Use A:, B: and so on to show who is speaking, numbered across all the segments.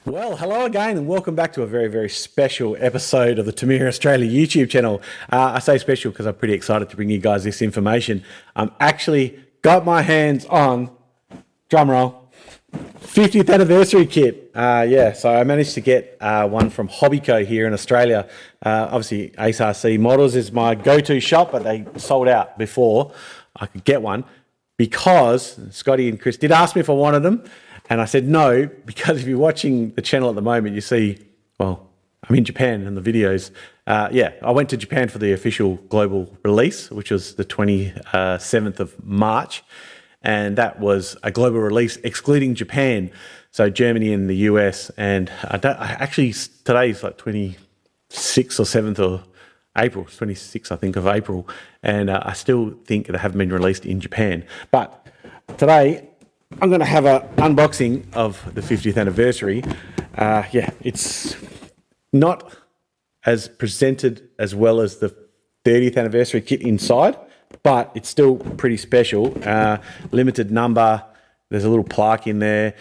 A: Well, hello again and welcome back to a very, very special episode of the Tamiya Australia YouTube channel. I say special because I'm pretty excited to bring you guys this information. Actually got my hands on, drumroll, 50th anniversary kit. So I managed to get one from Hobbyco here in Australia. Obviously, ACRC Models is my go-to shop, but they sold out before I could get one because Scotty and Chris did ask me if I wanted them. And I said no, because if you're watching the channel at the moment, you see, well, I'm in Japan in the videos. I went to Japan for the official global release, which was the 27th of March. And that was a global release excluding Japan. So Germany and the US. And today is like 26th or 7th of April, 26th, I think, of April. And I still think they haven't been released in Japan. But today, I'm going to have an unboxing of the 50th anniversary. It's not as presented as well as the 30th anniversary kit inside, but it's still pretty special. Limited number, there's a little plaque in there.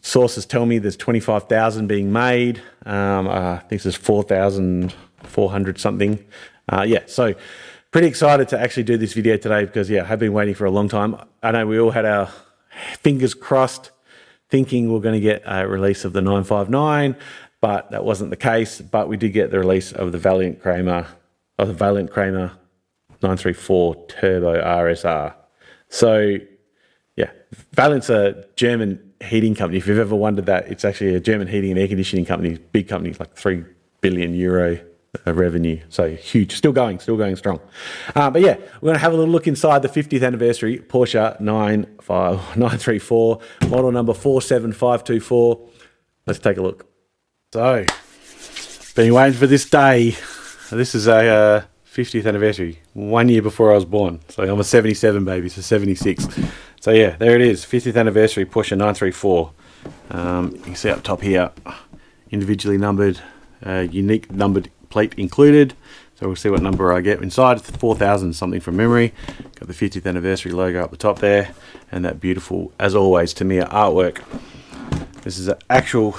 A: Sources tell me there's 25,000 being made. I think there's 4,400 something. So pretty excited to actually do this video today because, I have been waiting for a long time. I know we all had our fingers crossed, thinking we're going to get a release of the 959, but that wasn't the case. But we did get the release of the Valiant Kramer 934 Turbo RSR. So, Valiant's a German heating company. If you've ever wondered that, it's actually a German heating and air conditioning company, big company, like €3 billion revenue. So huge, still going strong. We're going to have a little look inside the 50th anniversary Porsche 934, model number 47524. Let's take a look. So, been waiting for this day. This is a 50th anniversary, 1 year before I was born. So I'm a 77 baby, so 76. So there it is, 50th anniversary Porsche 934. You can see up top here, individually numbered, unique numbered plate included, so we'll see what number I get inside. It's 4,000 something from memory. Got the 50th anniversary logo up the top there, and that beautiful, as always, Tamiya artwork. This is an actual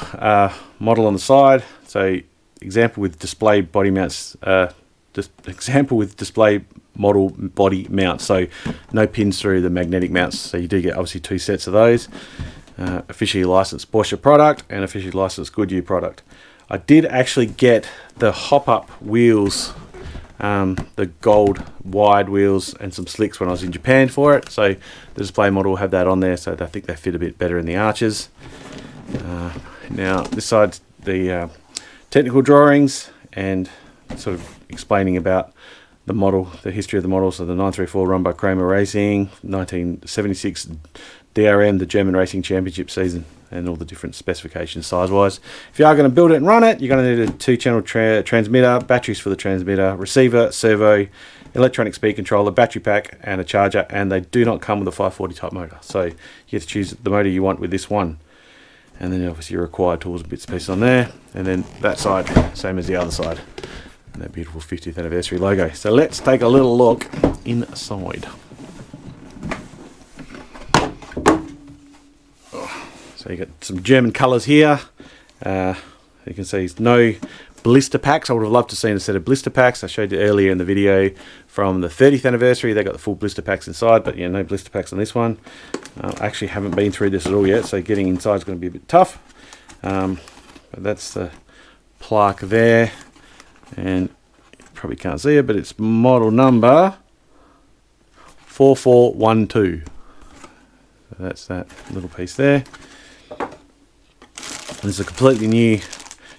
A: model on the side. So example with display body mounts. Example with display model body mounts. So no pins through the magnetic mounts. So you do get obviously two sets of those. Officially licensed Porsche product and officially licensed Goodyear product. I did actually get the hop-up wheels, the gold wide wheels and some slicks when I was in Japan for it. So the display model will have that on there, so I think they fit a bit better in the arches. Now this side's the technical drawings and sort of explaining about the model, the history of the model. So the 934 run by Kramer Racing, 1976 DRM, the German Racing Championship season, and all the different specifications size-wise. If you are going to build it and run it, you're going to need a 2-channel transmitter, batteries for the transmitter, receiver, servo, electronic speed controller, battery pack, and a charger, and they do not come with a 540 type motor. So you have to choose the motor you want with this one. And then obviously your required tools and bits and pieces on there. And then that side, same as the other side. And that beautiful 50th anniversary logo. So let's take a little look inside. So you got some German colours here. You can see no blister packs. I would have loved to have seen a set of blister packs. I showed you earlier in the video from the 30th anniversary. They got the full blister packs inside, but no blister packs on this one. I actually haven't been through this at all yet, so getting inside is going to be a bit tough. But that's the plaque there, and you probably can't see it, but it's model number 4412. So that's that little piece there. There's a completely new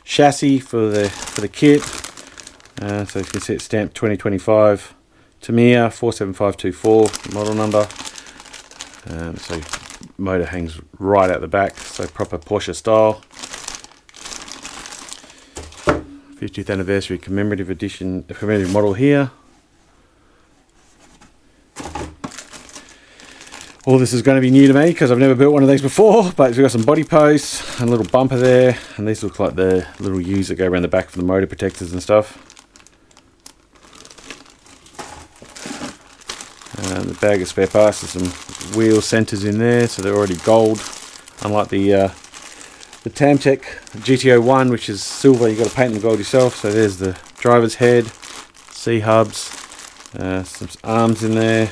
A: chassis for the kit. So you can see it's stamped 2025 Tamiya 47524 model number. So motor hangs right out the back, so proper Porsche style. 50th anniversary commemorative edition, commemorative model here. All this is going to be new to me because I've never built one of these before, but we've got some body posts and a little bumper there, and these look like the little U's that go around the back for the motor protectors and stuff. And the bag of spare parts, there's some wheel centers in there, so they're already gold, unlike the the Tamtec GTO1, which is silver. You've got to paint them gold yourself. So there's the driver's head, C-hubs, some arms in there.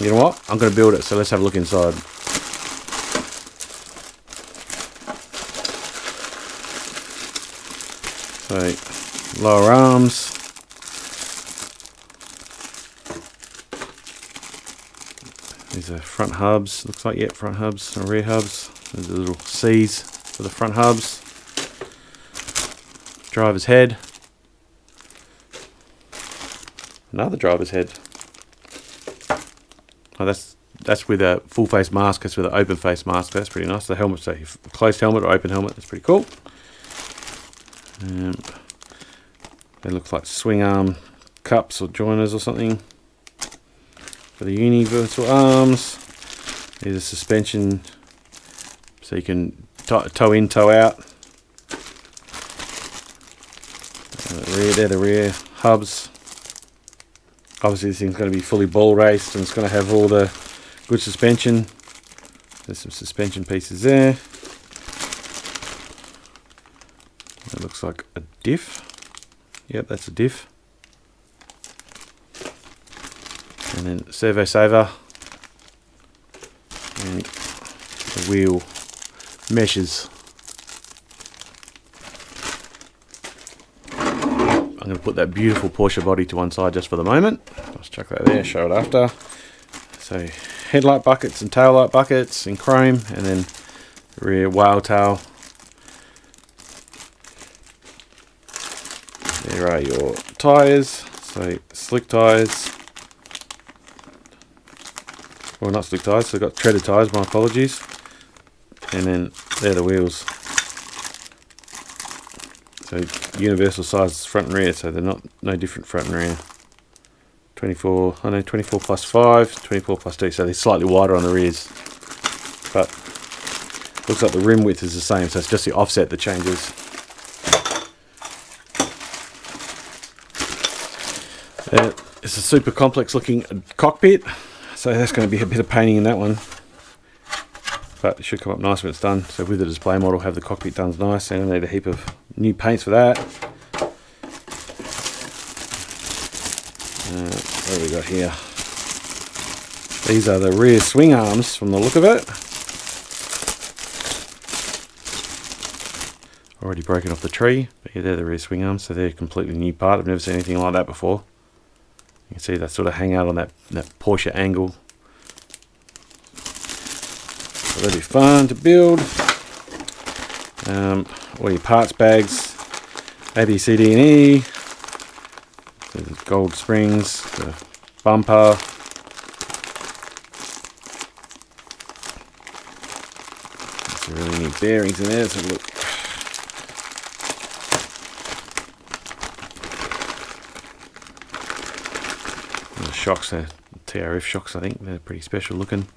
A: You know what? I'm going to build it, so let's have a look inside. So, lower arms. These are front hubs. Looks like, yep, front hubs and rear hubs. There's the little C's for the front hubs. Driver's head. Another driver's head. Oh, that's with a full face mask. That's with an open face mask. That's pretty nice. The helmet, so closed helmet or open helmet. That's pretty cool. They look like swing arm cups or joiners or something. For the universal arms, there's a suspension, so you can toe in, toe out. They're the rear hubs. Obviously this thing's going to be fully ball raced and it's going to have all the good suspension. There's some suspension pieces there. That looks like a diff. Yep, that's a diff. And then servo saver. And the wheel meshes. I'm going to put that beautiful Porsche body to one side just for the moment. Let's chuck that there, show it after. So headlight buckets and tail light buckets in chrome, and then rear whale tail. There are your tyres, so slick tyres. Well, not slick tyres, so I've got treaded tyres, my apologies. And then they're the wheels. So universal size front and rear, so they're no different front and rear. 24, I know 24 plus 5, 24 plus 2, so they're slightly wider on the rears. But looks like the rim width is the same, so it's just the offset that changes. It's a super complex looking cockpit, so that's going to be a bit of painting in that one. But it should come up nice when it's done. So with the display model, have the cockpit done nice, and I need a heap of new paints for that. What have we got here? These are the rear swing arms from the look of it. Already broken off the tree, but yeah, they're the rear swing arms, so they're a completely new part. I've never seen anything like that before. You can see they sort of hang out on that Porsche angle. So that'll be fun to build. All your parts bags, A, B, C, D, and E. There's gold springs, the bumper. Some really neat bearings in there. Let's have a look. The shocks, they're TRF shocks, I think. They're pretty special looking.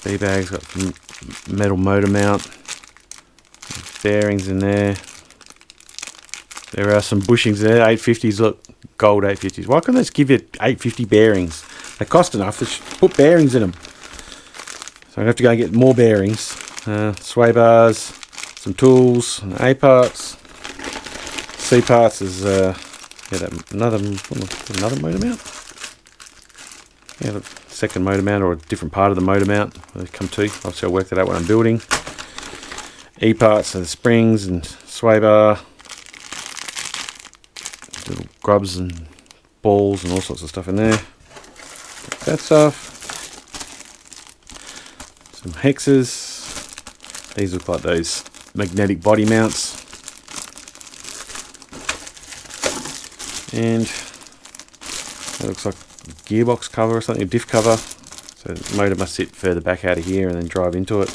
A: B-bags, got some metal motor mount, bearings in there. There are some bushings there, 850s, look, gold 850s. Why can't they just give you 850 bearings? They cost enough, let's put bearings in them. So I'm going to have to go and get more bearings. Sway bars, some tools, and A parts. C parts is another motor mount. Yeah, the second motor mount or a different part of the motor mount. They come to. Obviously, I'll work that out when I'm building. E parts are the springs and sway bar, little grubs and balls and all sorts of stuff in there. That stuff. Some hexes. These look like those magnetic body mounts. And that looks like a gearbox cover or something, a diff cover. So the motor must sit further back out of here and then drive into it.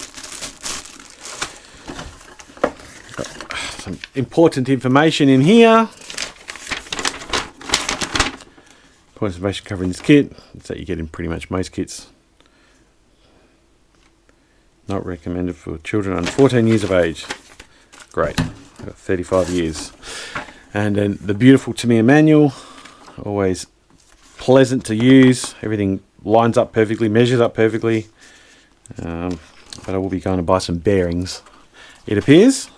A: Got some important information in here. Important information covering this kit. It's that you get in pretty much most kits. Not recommended for children under 14 years of age. Great. I've got 35 years. And then the beautiful Tamiya manual, always pleasant to use. Everything lines up perfectly, measures up perfectly. But I will be going to buy some bearings, it appears.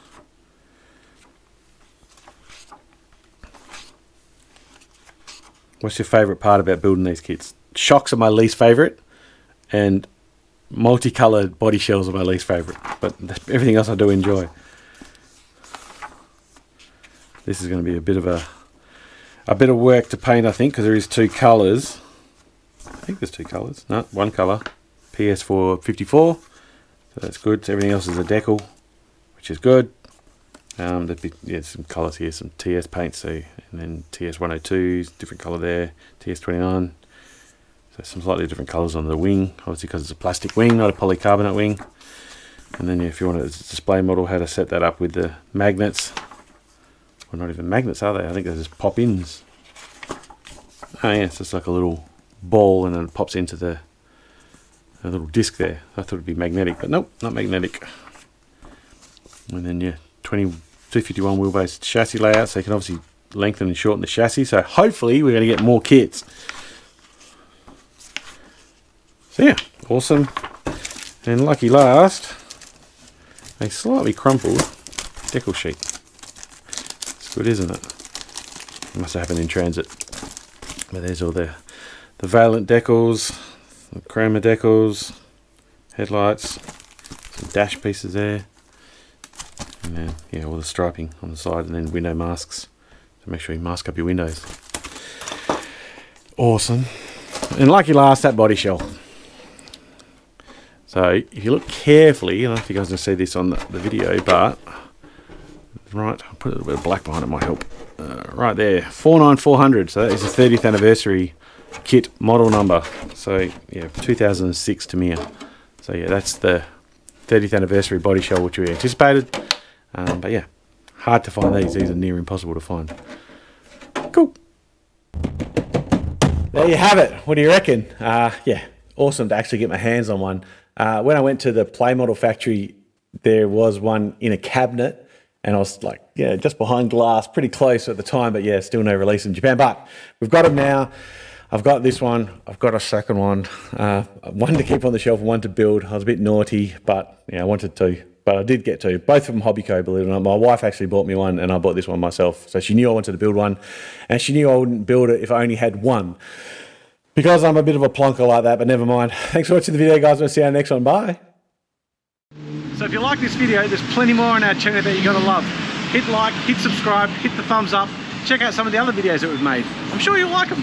A: What's your favourite part about building these kits? Shocks are my least favourite, and multicoloured body shells are my least favourite, but everything else I do enjoy. This is going to be a bit of work to paint, I think, because there is 2 colours. I think there's 2 colours. No, 1 colour. PS454. So that's good. So everything else is a decal, which is good. There'd be some colours here, some TS paints, so, and then TS102s, different colour there. TS29. So some slightly different colours on the wing, obviously because it's a plastic wing, not a polycarbonate wing. And then if you want a display model, how to set that up with the magnets. Well, not even magnets, are they? I think they're just pop-ins. Oh yeah, it's just like a little ball and then it pops into the little disc there. I thought it'd be magnetic, but nope, not magnetic. And then yeah, 251 wheelbase chassis layout, so you can obviously lengthen and shorten the chassis. So hopefully we're going to get more kits. So yeah, awesome. And lucky last, a slightly crumpled decal sheet. Good, isn't it? It must have happened in transit. But there's all the Valent decals, the chroma decals, headlights, some dash pieces there, and then yeah, all the striping on the side, and then window masks to make sure you mask up your windows. Awesome. And lucky last, that body shell. So if you look carefully, I don't know if you guys can see this on the video, but right, I'll put a little bit of black behind it, might help. Right there, 49400. So that is the 30th anniversary kit model number. So yeah, 2006 Tamiya. So yeah, that's the 30th anniversary body shell which we anticipated. But yeah, hard to find these. These are near impossible to find. Cool. There you have it. What do you reckon? Yeah, awesome to actually get my hands on one. When I went to the Play Model factory, there was one in a cabinet. And I was like, yeah, just behind glass, pretty close at the time, but yeah, still no release in Japan. But we've got them now. I've got this one. I've got a second one. One to keep on the shelf and one to build. I was a bit naughty, but yeah, I wanted to. But I did get two. Both of them Hobbyco, believe it or not. My wife actually bought me one, and I bought this one myself. So she knew I wanted to build one, and she knew I wouldn't build it if I only had one. Because I'm a bit of a plonker like that, but never mind. Thanks for watching the video, guys. We'll see you on the next one. Bye. So if you like this video, there's plenty more on our channel that you're gonna love. Hit like, hit subscribe, hit the thumbs up, check out some of the other videos that we've made. I'm sure you'll like them.